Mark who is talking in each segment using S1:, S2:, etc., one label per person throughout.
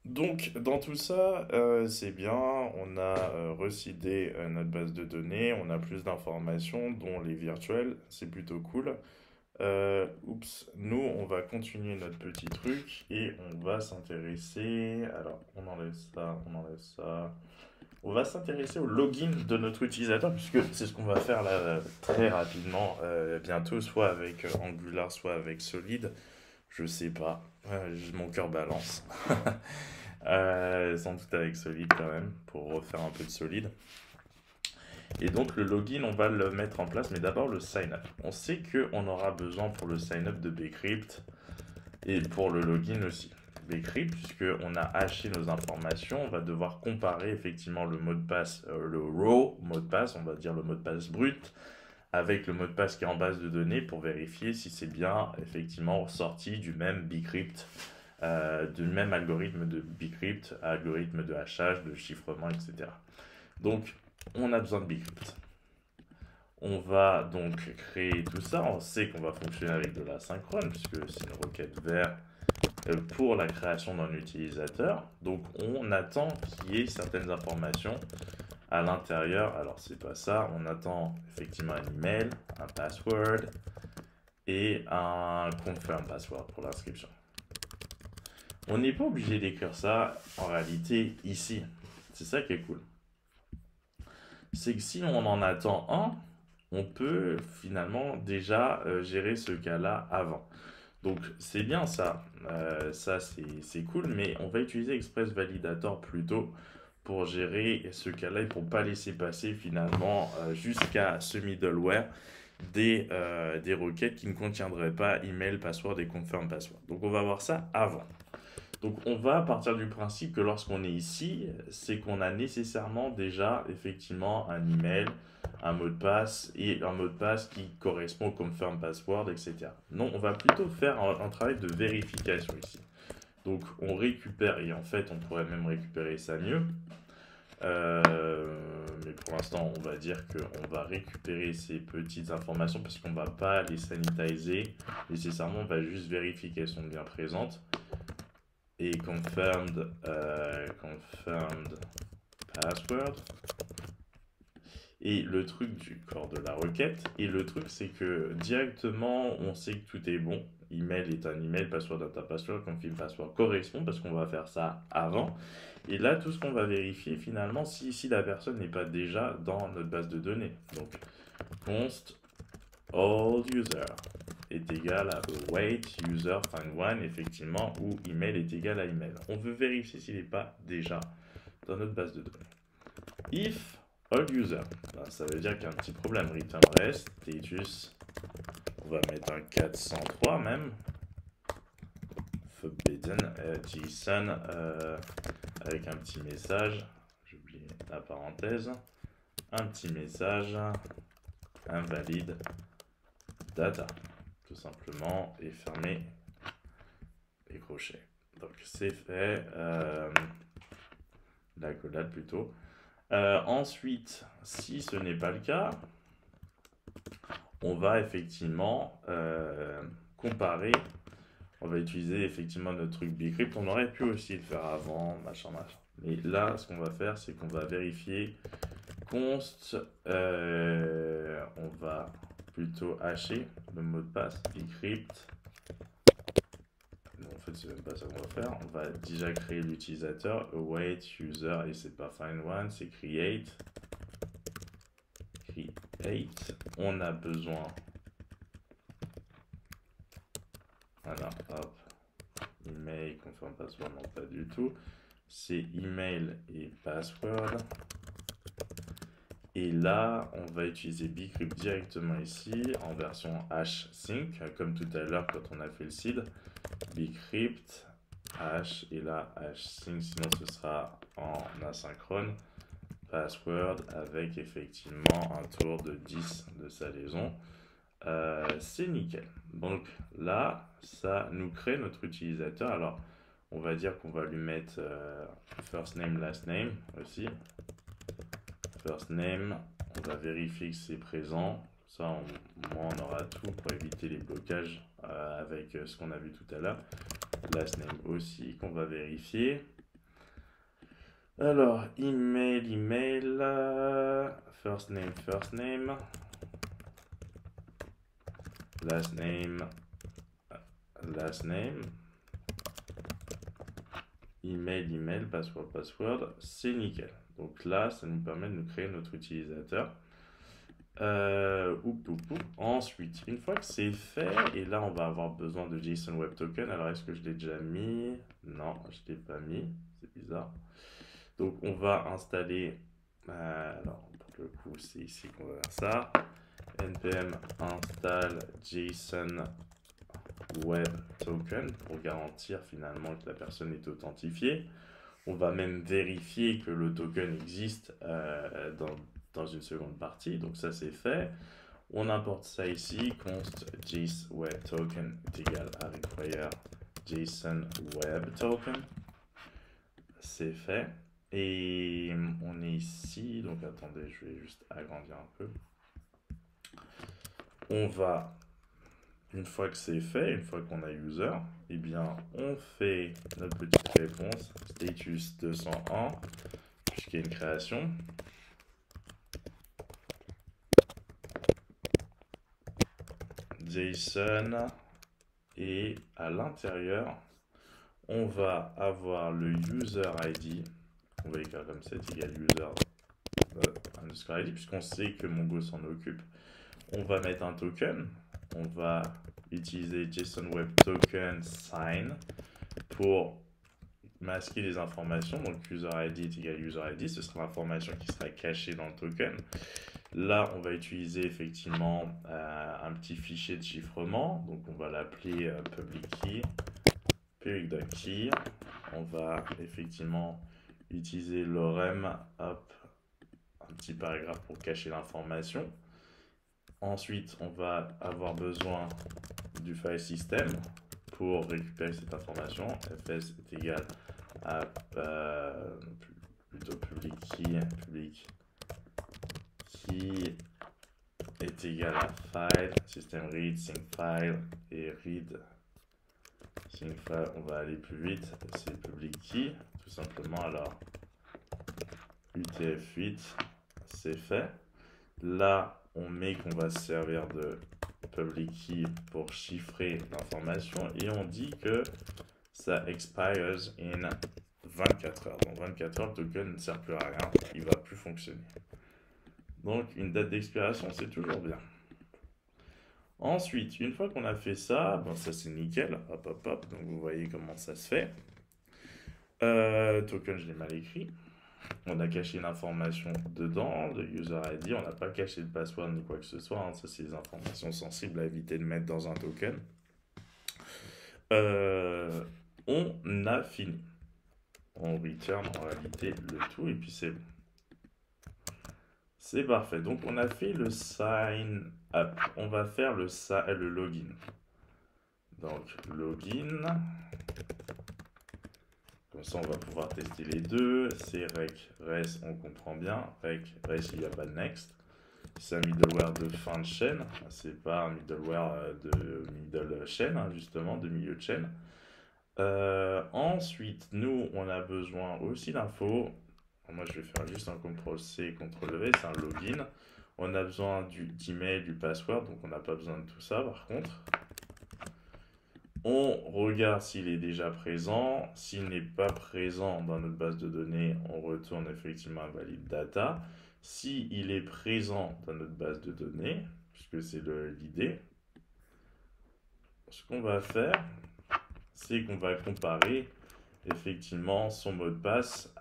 S1: Donc, dans tout ça, c'est bien, on a recidé notre base de données, on a plus d'informations, dont les virtuels, c'est plutôt cool. Oups, nous, on va continuer notre petit truc et on va s'intéresser. Alors, on enlève ça, on enlève ça. On va s'intéresser au login de notre utilisateur, puisque c'est ce qu'on va faire là très rapidement, bientôt, soit avec Angular, soit avec Solid. Je sais pas, mon cœur balance. Sans doute avec Solid quand même, pour refaire un peu de Solid. Et donc le login, on va le mettre en place, mais d'abord le sign-up. On sait qu'on aura besoin pour le sign-up de Bcrypt et pour le login aussi. Bcrypt, puisqu'on a haché nos informations, on va devoir comparer effectivement le mot de passe, le raw mot de passe, on va dire le mot de passe brut, avec le mot de passe qui est en base de données pour vérifier si c'est bien effectivement sorti du même Bcrypt, du même algorithme de Bcrypt, algorithme de hachage, de chiffrement, etc. Donc, on a besoin de Bcrypt. On va donc créer tout ça. On sait qu'on va fonctionner avec de l'asynchrone, puisque c'est une requête vers pour la création d'un utilisateur. Donc, on attend qu'il y ait certaines informations à l'intérieur. Alors, c'est pas ça. On attend effectivement un email, un password et un confirm password pour l'inscription. On n'est pas obligé d'écrire ça en réalité ici. C'est ça qui est cool. C'est que si on en attend un, on peut finalement déjà gérer ce cas-là avant. Donc c'est bien ça, ça c'est cool, mais on va utiliser Express Validator plutôt pour gérer ce cas-là et pour ne pas laisser passer finalement jusqu'à ce middleware des requêtes qui ne contiendraient pas email, password et confirm password. Donc on va voir ça avant. Donc on va partir du principe que lorsqu'on est ici, c'est qu'on a nécessairement déjà effectivement un email, un mot de passe et un mot de passe qui correspond au confirm password, etc. Non, on va plutôt faire un travail de vérification ici. Donc on récupère, et en fait on pourrait même récupérer ça mieux. Mais pour l'instant, on va dire qu'on va récupérer ces petites informations parce qu'on ne va pas les sanitiser. Nécessairement, on va juste vérifier qu'elles sont bien présentes et confirmed password et le truc du corps de la requête. Et le truc, c'est que directement, on sait que tout est bon. Email est un email, password est un password, confirm password correspond parce qu'on va faire ça avant. Et là, tout ce qu'on va vérifier finalement, si la personne n'est pas déjà dans notre base de données. Donc, const all user est égal à await user find one, effectivement, où email est égal à email. On veut vérifier s'il n'est pas déjà dans notre base de données. If all user, ben, ça veut dire qu'il y a un petit problème. Return rest, status, on va mettre un 403 même. Forbidden, JSON, avec un petit message. J'ai oublié la parenthèse. Un petit message invalide data, tout simplement, et fermer les crochets. Donc c'est fait, l'accolade plutôt. Ensuite, si ce n'est pas le cas, on va effectivement comparer. On va utiliser effectivement notre truc Bcrypt. On aurait pu aussi le faire avant, machin, machin. Mais là, ce qu'on va faire, c'est qu'on va vérifier const. On va plutôt hacher le mot de passe Bcrypt. En fait, c'est même pas ça qu'on va faire. On va déjà créer l'utilisateur await user et c'est pas find one, c'est create. On a besoin. Voilà, hop. Email, confirm password, non pas du tout. C'est email et password. Et là, on va utiliser Bcrypt directement ici en version hsync, comme tout à l'heure quand on a fait le seed. Bcrypt, hash, et là hsync, sinon ce sera en asynchrone. Password avec effectivement un tour de 10 de salaison. C'est nickel. Donc là, ça nous crée notre utilisateur. Alors, on va dire qu'on va lui mettre first name, last name aussi. First name, on va vérifier que c'est présent. Ça, moi, on aura tout pour éviter les blocages avec ce qu'on a vu tout à l'heure. Last name aussi, qu'on va vérifier. Alors, email, first name, last name, email, password, c'est nickel. Donc là, ça nous permet de nous créer notre utilisateur. Ensuite, une fois que c'est fait, et là on va avoir besoin de JSON Web Token. Alors est-ce que je l'ai déjà mis? Non, je ne l'ai pas mis, c'est bizarre. Donc on va installer, alors pour le coup c'est ici qu'on va faire ça. npm install JSON Web Token pour garantir finalement que la personne est authentifiée. On va même vérifier que le token existe dans une seconde partie. Donc ça c'est fait. On importe ça ici. Const JSON Web Token est égal à require JSON Web Token. C'est fait. Et on est ici. Donc attendez, je vais juste agrandir un peu. On va, une fois que c'est fait, une fois qu'on a user, eh bien on fait notre petite réponse status 201 puisqu'il y a une création. JSON, et à l'intérieur on va avoir le user ID, on va écrire comme ça, égal user underscore ID puisqu'on sait que Mongo s'en occupe. On va mettre un token, on va utiliser JSON Web Token sign pour masquer les informations. Donc user ID est égal user ID, ce sera l'information qui sera cachée dans le token. Là, on va utiliser effectivement un petit fichier de chiffrement. Donc, on va l'appeler public key, period.key. On va effectivement utiliser l'orem, hop, un petit paragraphe pour cacher l'information. Ensuite, on va avoir besoin du file system pour récupérer cette information. fs est égal à plutôt public key est égal à file, system read, sync file, et read sync file, on va aller plus vite, c'est public key, tout simplement. Alors UTF-8, c'est fait. Là, on met qu'on va se servir de public key pour chiffrer l'information et on dit que ça expires in 24 heures. Dans 24 heures, le token ne sert plus à rien, il ne va plus fonctionner. Donc une date d'expiration, c'est toujours bien. Ensuite, une fois qu'on a fait ça, bon, ça c'est nickel, hop hop hop, donc vous voyez comment ça se fait. Token, je l'ai mal écrit. On a caché une information dedans, le user ID, on n'a pas caché le password ni quoi que ce soit, hein. Ça c'est des informations sensibles à éviter de mettre dans un token. On a fini. On return en réalité le tout et puis c'est bon. C'est parfait. Donc on a fait le sign up. On va faire le login. Donc login. Comme ça on va pouvoir tester les deux. C'est rec res, on comprend bien. Rec res, il n'y a pas de next. C'est un middleware de fin de chaîne. C'est pas un middleware de middle chaîne, hein, justement, de milieu de chaîne. Ensuite, nous, on a besoin aussi d'infos. Moi, je vais faire juste un CTRL-C, CTRL-V, c'est un login. On a besoin d'email, du password, donc on n'a pas besoin de tout ça, par contre. On regarde s'il est déjà présent. S'il n'est pas présent dans notre base de données, on retourne effectivement à valid data. S'il est présent dans notre base de données, puisque c'est l'idée, ce qu'on va faire, c'est qu'on va comparer effectivement son mot de passe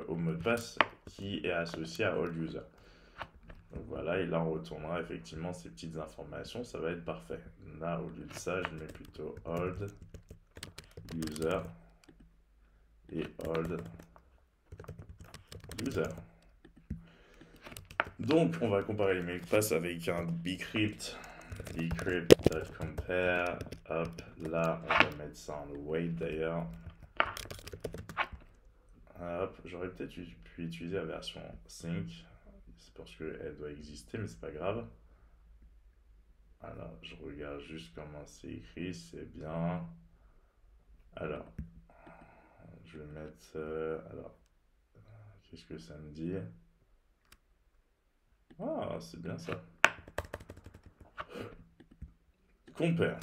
S1: au mot de passe qui est associé à all user. Donc voilà, et là on retournera effectivement ces petites informations, ça va être parfait. Là, au lieu de ça, je mets plutôt old user et old user. Donc on va comparer les mots de passe avec un bcrypt compare. Hop, là on va mettre ça en wait d'ailleurs. Hop, j'aurais peut-être pu utiliser la version sync. C'est parce qu'elle doit exister, mais c'est pas grave. Alors, je regarde juste comment c'est écrit, c'est bien. Alors, je vais mettre. Alors, Qu'est-ce que ça me dit? Ah, c'est bien ça. Compare.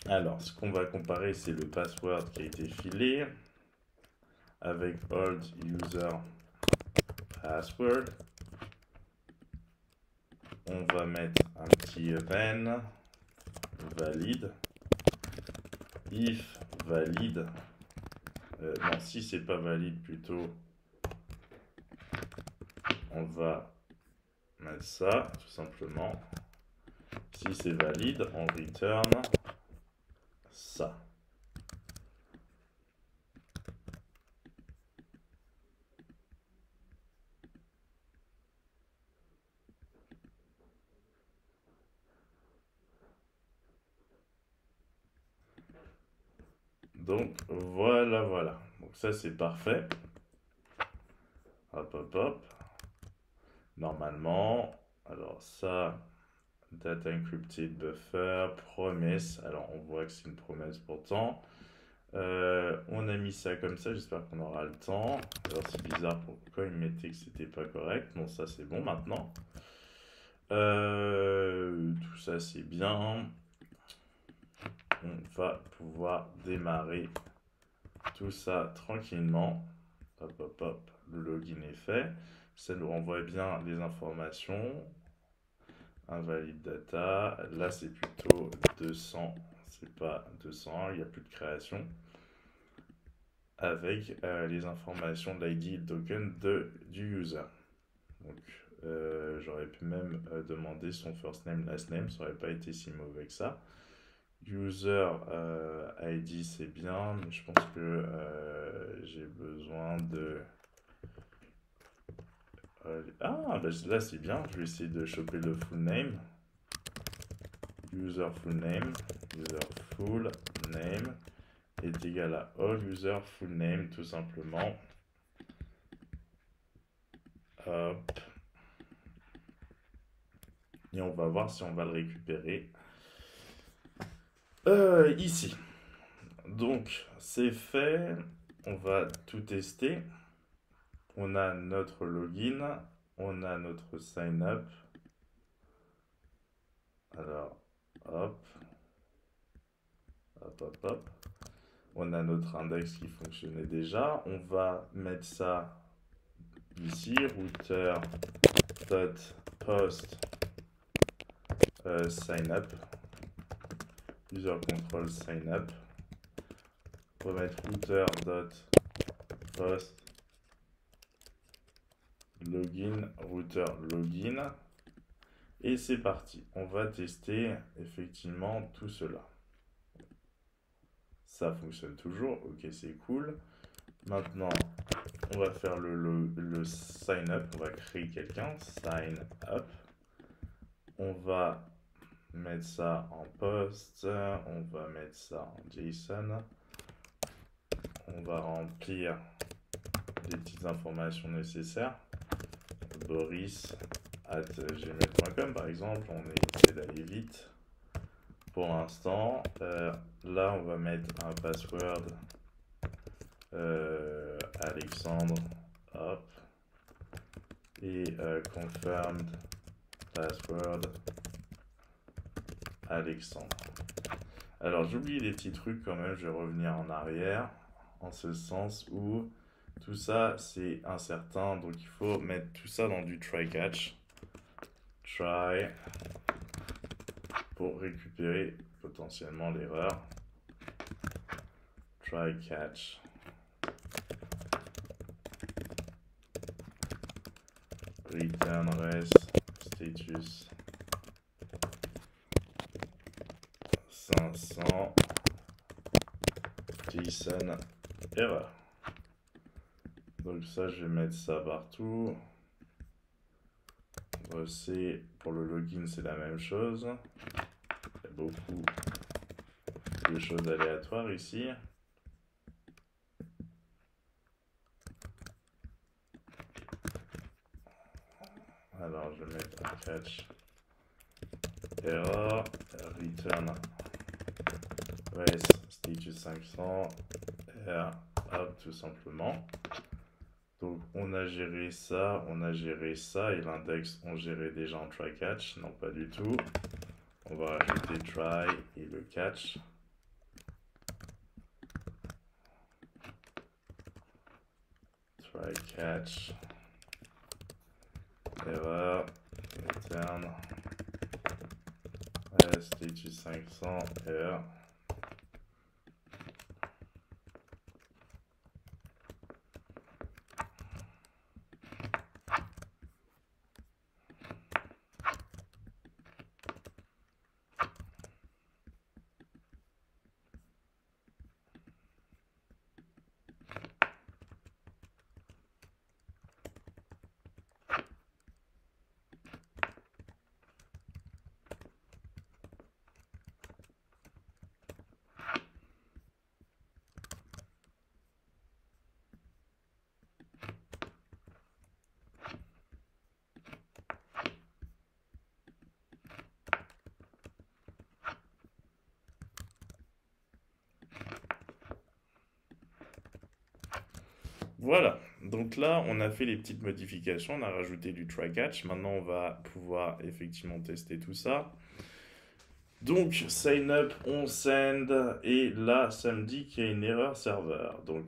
S1: Alors, ce qu'on va comparer, c'est le password qui a été filé avec old user password. On va mettre un petit then valide. If valide. Non, si c'est pas valide, plutôt, on va mettre ça, tout simplement. Si c'est valide, on return ça. Donc voilà. Donc ça c'est parfait. Hop hop hop. Normalement, alors ça, data encrypted buffer, promesse. Alors on voit que c'est une promesse pourtant. On a mis ça comme ça, j'espère qu'on aura le temps. Alors c'est bizarre, pourquoi il mettait que c'était pas correct. Bon, ça c'est bon maintenant. Tout ça c'est bien. On va pouvoir démarrer tout ça tranquillement. Hop hop hop, le login est fait. Ça nous renvoie bien les informations. Invalide data. Là c'est plutôt 200. C'est pas 201, il n'y a plus de création. Avec les informations de l'ID et le token du user. Donc j'aurais pu même demander son first name, last name, ça n'aurait pas été si mauvais que ça. User ID c'est bien, mais je pense que j'ai besoin de... bah, là c'est bien, je vais essayer de choper le full name. User full name est égal à all user full name tout simplement. Hop. Et on va voir si on va le récupérer ici. Donc c'est fait, on va tout tester. On a notre login, on a notre sign up. Alors hop, hop hop hop. On a notre index qui fonctionnait déjà. On va mettre ça ici, router.post sign up, user control sign up. On va mettre router.post login, router login. Et c'est parti. On va tester effectivement tout cela. Ça fonctionne toujours. Ok, c'est cool. Maintenant, on va faire le sign up. On va créer quelqu'un. Sign up. On va mettre ça en post. On va mettre ça en JSON. On va remplir les petites informations nécessaires. boris@gmail.com par exemple. On essaie d'aller vite. Pour l'instant, là on va mettre un password Alexandre, hop, et confirmed password Alexandre. Alors j'oublie les petits trucs quand même, je vais revenir en arrière, en ce sens où tout ça c'est incertain, donc il faut mettre tout ça dans du try catch. Try pour récupérer potentiellement l'erreur. Try catch. Return rest status 500 JSON erreur. Donc ça je vais mettre ça partout. C'est pour le login c'est la même chose. Il y a beaucoup de choses aléatoires ici. Alors je vais mettre un catch error return rest status 500 r hop tout simplement. Donc on a géré ça, et l'index on gérait déjà en try catch, non pas du tout. On va rajouter try et le catch. Try catch, erreur, return, status 500, erreur. Voilà, donc là on a fait les petites modifications, on a rajouté du try catch, maintenant on va pouvoir effectivement tester tout ça. Donc sign up, on send, et là ça me dit qu'il y a une erreur serveur. Donc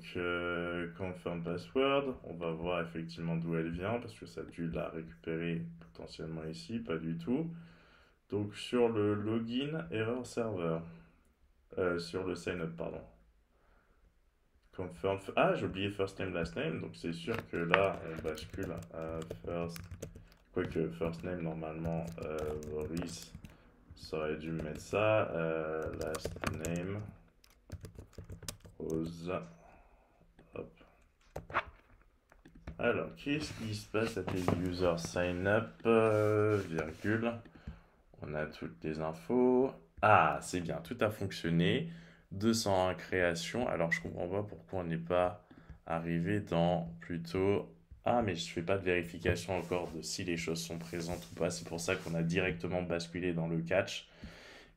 S1: confirm password, on va voir effectivement d'où elle vient, parce que ça a dû la récupérer potentiellement ici, pas du tout. Donc sur le login, erreur serveur, sur le sign up, pardon. Confirm. Ah, j'ai oublié first name, last name. Donc c'est sûr que là, on bascule à first. Quoique first name, normalement, Boris, ça aurait dû me mettre ça. Last name, Rose. Hop. Alors, qu'est-ce qui se passe à tes users sign up, virgule. On a toutes les infos. Ah, c'est bien, tout a fonctionné. 201 création. Alors, je comprends pas pourquoi on n'est pas arrivé dans plutôt. Ah, mais je fais pas de vérification encore de si les choses sont présentes ou pas. C'est pour ça qu'on a directement basculé dans le catch.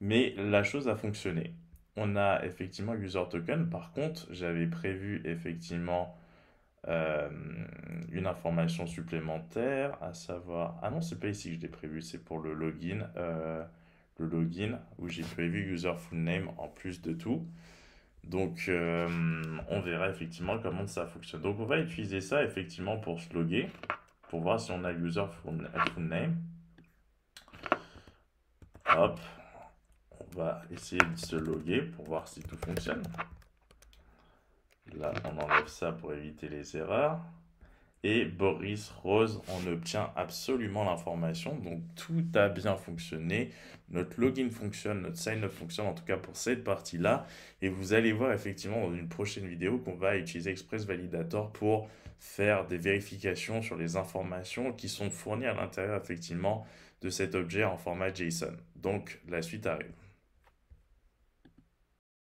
S1: Mais la chose a fonctionné. On a effectivement user token. Par contre, j'avais prévu effectivement euh, une information supplémentaire, à savoir... Ah non, c'est pas ici que je l'ai prévu, c'est pour le login. Le login où j'ai prévu user full name en plus de tout. Donc on verra effectivement comment ça fonctionne. Donc on va utiliser ça effectivement pour se loguer, pour voir si on a user full name. Hop, on va essayer de se loguer pour voir si tout fonctionne. Là, on enlève ça pour éviter les erreurs. Et Boris Rose, on obtient absolument l'information. Donc tout a bien fonctionné. Notre login fonctionne, notre sign-up fonctionne, en tout cas pour cette partie-là. Et vous allez voir effectivement dans une prochaine vidéo qu'on va utiliser Express Validator pour faire des vérifications sur les informations qui sont fournies à l'intérieur effectivement de cet objet en format JSON. Donc la suite arrive.